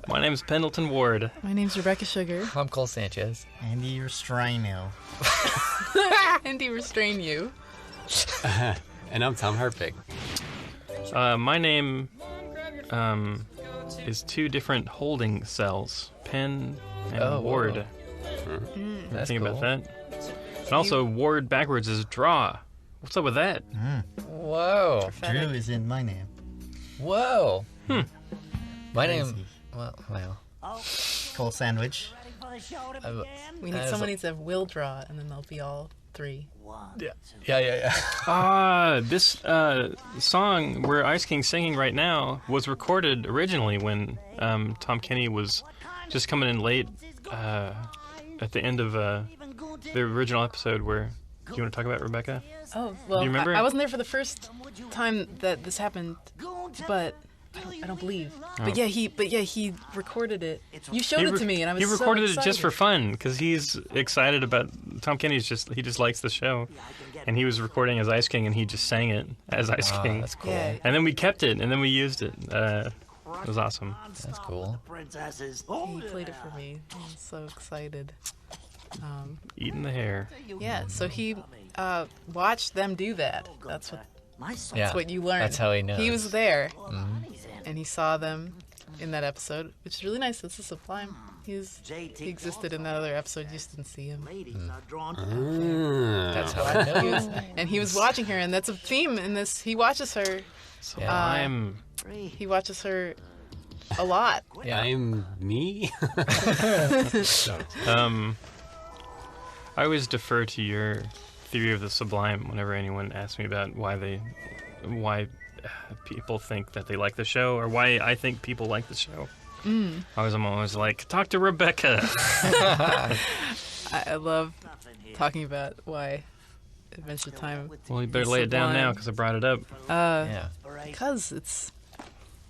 My name's Pendleton Ward. My name's Rebecca Sugar. I'm Cole Sanchez. Andy Ristaino. Andy restrain you. And I'm Tom Herpich. My name is two different holding cells, Penn and Ward. That's Think cool. about that. And also, Ward backwards is draw. What's up with that? Whoa. Drew is in my name. Whoa. My Crazy. name. Well. Cole Sandwich. Someone needs to have will draw, and then they'll be all three. Yeah. This song where Ice King's singing right now was recorded originally when Tom Kenny was just coming in late at the end of the original episode where... Do you want to talk about Rebecca? Oh, well, Do you remember? I wasn't there for the first time that this happened, but I don't believe. Oh. But yeah, he recorded it. You showed it to me, and I was He recorded so it just for excited. fun because he's excited about... Tom Kenny's he just likes the show. And he was recording as Ice King, and he just sang it as Ice King. That's cool. Yeah. And then we kept it, and then we used it. It was awesome. That's cool. He played it for me. I was so excited. Eating the hair. Yeah, so he watched them do that. That's what you learned. That's how he knows. He was there, and he saw them in that episode, which is really nice. This is Sublime. He existed in that other episode. You just didn't see him. That's how I know. And he was watching her, and that's a theme in this. He watches her. Sublime. He watches her a lot. Yeah. I'm me? I always defer to your theory of the sublime whenever anyone asks me about why people think that they like the show, or why I think people like the show. I'm always like, talk to Rebecca. I love talking about why Adventure Time. Well, you better lay it down now because I brought it up. Because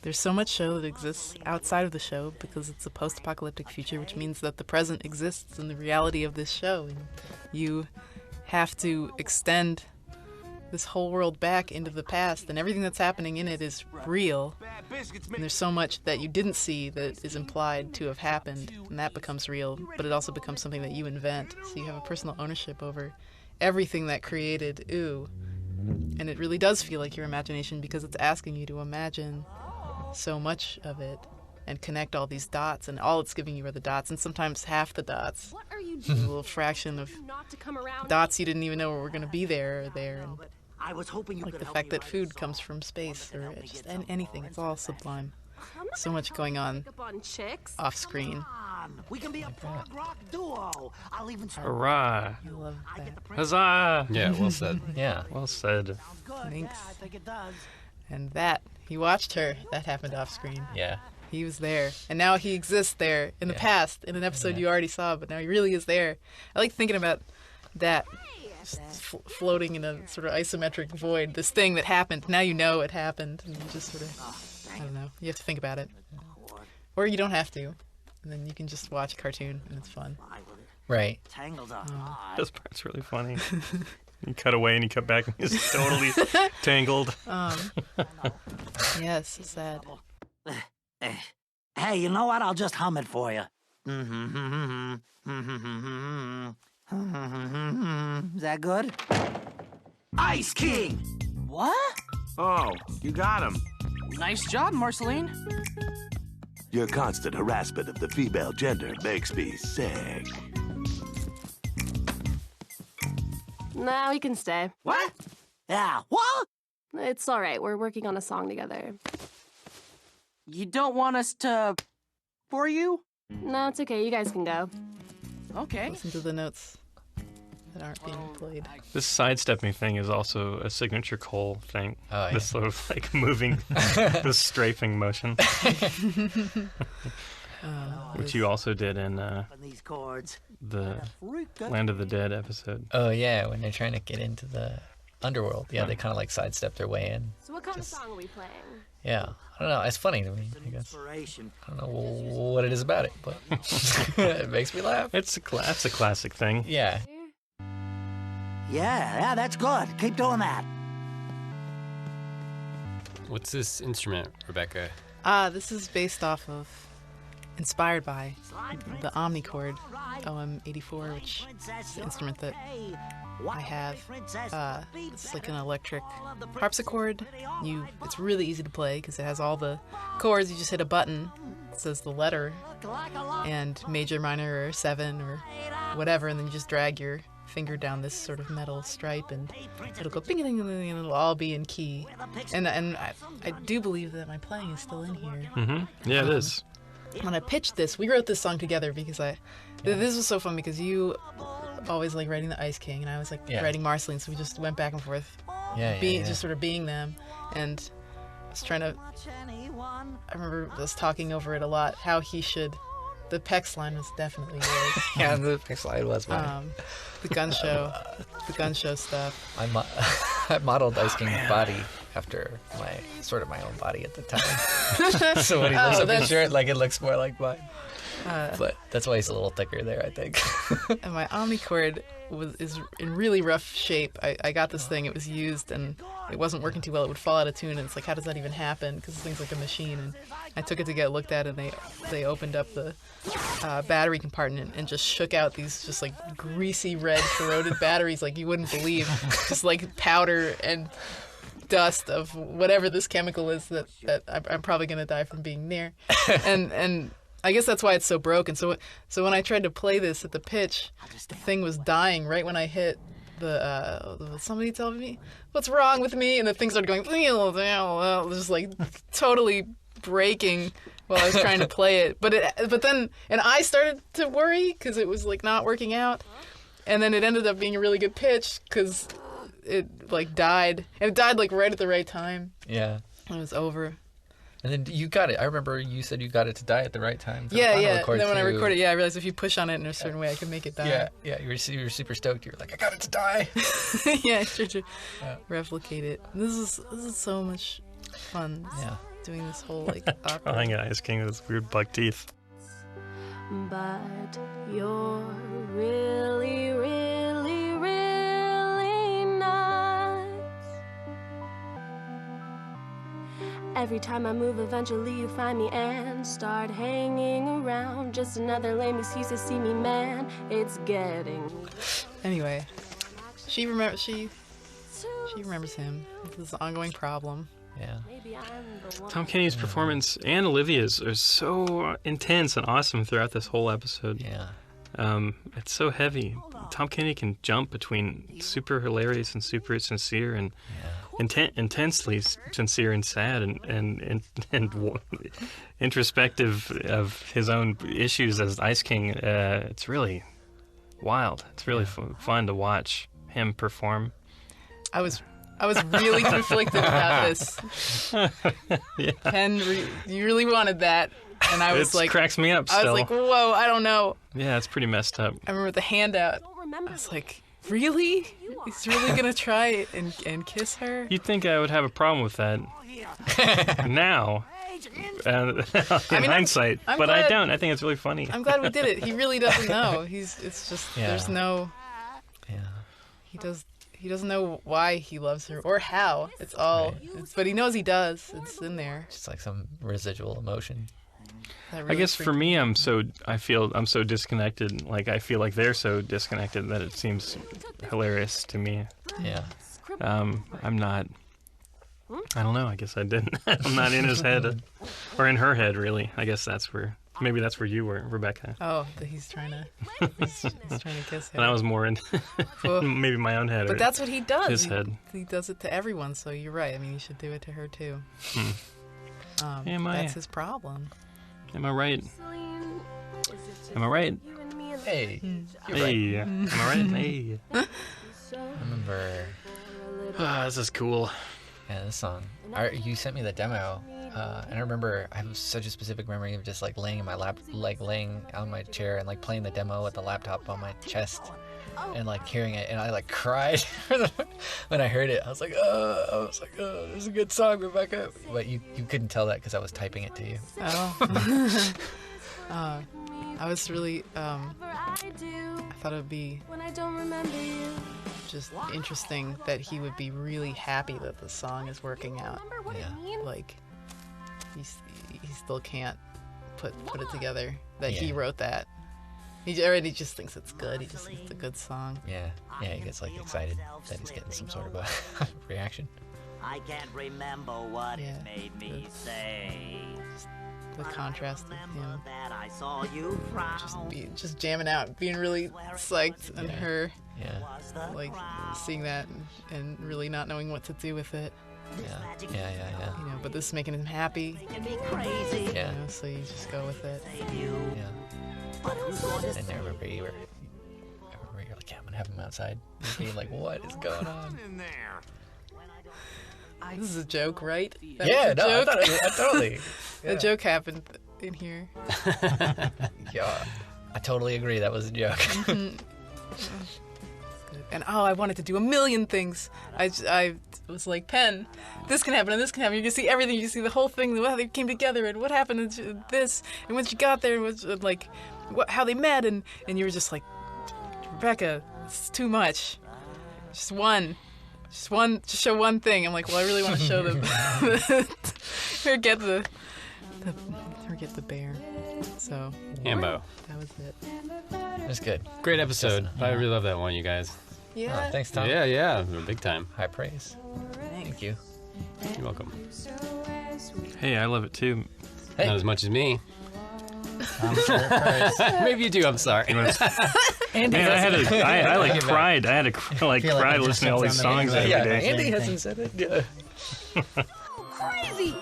there's so much show that exists outside of the show, because it's a post-apocalyptic future, which means that the present exists in the reality of this show. And you have to extend this whole world back into the past, and everything that's happening in it is real. And there's so much that you didn't see that is implied to have happened, and that becomes real, but it also becomes something that you invent. So you have a personal ownership over everything that created Ooh. And it really does feel like your imagination, because it's asking you to imagine so much of it and connect all these dots, and all it's giving you are the dots, and sometimes half the dots. What are you A doing? little fraction of Not to come around. dots you didn't even know were going to be there are there. And I was hoping you like could the help fact me that write food a comes song. from space, or just anything. It's all sublime. So much going on Up on chicks. off screen. We can be a prog rock duo. I'll even Hurrah! I love that. Huzzah! Yeah, well said. Yeah. Well said. Thanks. I think it does. And that, he watched her. That happened off screen. Yeah. He was there. And now he exists there in the past, in an episode you already saw, but now he really is there. I like thinking about that. Just floating in a sort of isometric void. This thing that happened. Now you know it happened. And you just sort of, I don't know. You have to think about it. Or you don't have to. And then you can just watch a cartoon, and it's fun. Right. Tangles are hard. This part's really funny. You cut away and you cut back and it's totally tangled. Yeah, it's so sad. Hey, you know what? I'll just hum it for you. Is that good? Ice King! What? Oh, you got him. Nice job, Marceline. Your constant harassment of the female gender makes me sick. No, he can stay. What? Yeah, what? It's all right. We're working on a song together. You don't want us to... for you? No, it's okay. You guys can go. Okay. Listen to the notes that aren't being played. This sidestepping thing is also a signature Cole thing. Oh, yeah. This sort of like moving, this strafing motion, which you also did in These chords. the Land of the Dead episode. Oh, yeah. When they're trying to get into the underworld. Yeah, they kind of like sidestep their way in. So what kind of song are we playing? Yeah. I don't know. It's funny to me, I guess. Inspiration. I don't know what it is about it, but it makes me laugh. It's a classic thing. Yeah. Yeah, that's good. Keep doing that. What's this instrument, Rebecca? This is inspired by the Omnichord OM84, which is the instrument that I have. It's like an electric harpsichord. It's really easy to play because it has all the chords. You just hit a button. It says the letter and major, minor, or 7 or whatever, and then you just drag your finger down this sort of metal stripe, and it'll go bing, and it'll all be in key. And I do believe that my playing is still in here. Mm-hmm. Yeah, it is. When I pitched this, we wrote this song together because this was so fun because you always like writing the Ice King and I was like writing Marceline, so we just went back and forth, just sort of being them. And I was trying to. I remember us talking over it a lot. How he should. The Pex line was definitely yours. Yeah, the Pex line was mine. The gun show stuff. I modeled Ice King's body after my own body at the time. So when he looks up his shirt, like it looks more like mine. But that's why he's a little thicker there, I think. And my Omnichord is in really rough shape. I got this thing, it was used, and it wasn't working too well. It would fall out of tune, and it's like, how does that even happen? Because this thing's like a machine. And I took it to get looked at, and they opened up the battery compartment and just shook out these just like greasy red corroded batteries like you wouldn't believe. Just like powder and dust of whatever this chemical is that I'm probably going to die from being near. And I guess that's why it's so broken. So when I tried to play this at the pitch, the thing was dying right when I hit somebody telling me, what's wrong with me? And the thing started going, just like totally breaking while I was trying to play it. But then I started to worry because it was like not working out. And then it ended up being a really good pitch because it like died. And it died like right at the right time. Yeah. It was over. And then you got it. I remember you said you got it to die at the right time. Yeah. And then when I recorded it, I realized if you push on it in a certain way, I can make it die. Yeah. You were super stoked. You were like, I got it to die. Yeah, I tried to replicate it. This is so much fun. Yeah. Doing this whole like opera. Drawing an Ice King with his weird buck teeth. But you're really, really, really nice. Every time I move, eventually you find me and start hanging around. Just another lame excuse to see me, man. It's getting. Anyway, she remembers him. This is an ongoing problem. Yeah. Tom Kenny's performance and Olivia's are so intense and awesome throughout this whole episode. Yeah. It's so heavy. Tom Kenny can jump between super hilarious and super sincere and intensely sincere and sad and introspective of his own issues as Ice King. It's really wild. It's really fun to watch him perform. I was really conflicted about this. Ken, you really wanted that, and I was like, cracks me up. Still. I was like, whoa, I don't know. Yeah, it's pretty messed up. I remember the handout. I was like, really? He's really gonna try and kiss her? You'd think I would have a problem with that now, in hindsight, I'm but glad, I don't. I think it's really funny. I'm glad we did it. He really doesn't know. It's just there's no. Yeah. He doesn't know why he loves her or how. It's all, but he knows he does. It's in there. Just like some residual emotion. Really I guess for me, I'm so disconnected. Like I feel like they're so disconnected that it seems hilarious to me. Yeah. I'm not. I don't know. I guess I didn't. I'm not in his head, or in her head, really. I guess maybe that's where you were, Rebecca. Oh, he's trying to kiss her. And I was more in maybe my own head. But that's what he does. His head. He does it to everyone. So you're right. I mean, you should do it to her too. That's his problem. Am I right? Am I right? Hey. Hey. Am I right? Hey. I remember. This is cool. Yeah, this song. You sent me the demo, and I remember I have such a specific memory of just like laying in my lap, like laying on my chair and like playing the demo with the laptop on my chest, and like hearing it, and I like cried when I heard it. I was like, oh, this is a good song, Rebecca. But you couldn't tell that because I was typing it to you. Oh. I was really I thought it would be when I don't remember you. just interesting that he would be really happy that the song is working out. Yeah. Like, he still can't put it together that he wrote that. He already just thinks it's good. He just thinks it's a good song. Yeah, he gets like excited that he's getting some sort of a reaction. I can't remember what it made me say. The contrast of him That I saw you frown. just jamming out, being really psyched, and her Yeah, like seeing that and really not knowing what to do with it. yeah. You know, but this is making him happy. Crazy. Yeah. You know, so you just go with it. Yeah. And I remember you were like, yeah, I'm gonna have him outside. Being like, what is going on? This is a joke, right? That Yeah, was a no, joke? I totally. A joke happened in here. Yeah, I totally agree. That was a joke. And I wanted to do a million things. I was like, Penn, this can happen and this can happen. You can see everything. You can see the whole thing, how they came together and what happened and this. And when she got there, it was like how they met. And you were just like, Rebecca, it's too much. Just show one thing. I'm like, well, I really want to show them. Forget the bear. So Hambo. that was it. It was good. Great episode. I really love that one, you guys. Yeah. Thanks, Tom. Yeah, big time. High praise. Thank you. You're welcome. Hey, I love it too. Hey. Not as much as me. I'm sure first. Maybe you do. I'm sorry. Man, I like cried. I had to like feel like cry I just listening to all these jumped on the songs internet. every day. Andy hasn't said it. Yeah. Crazy!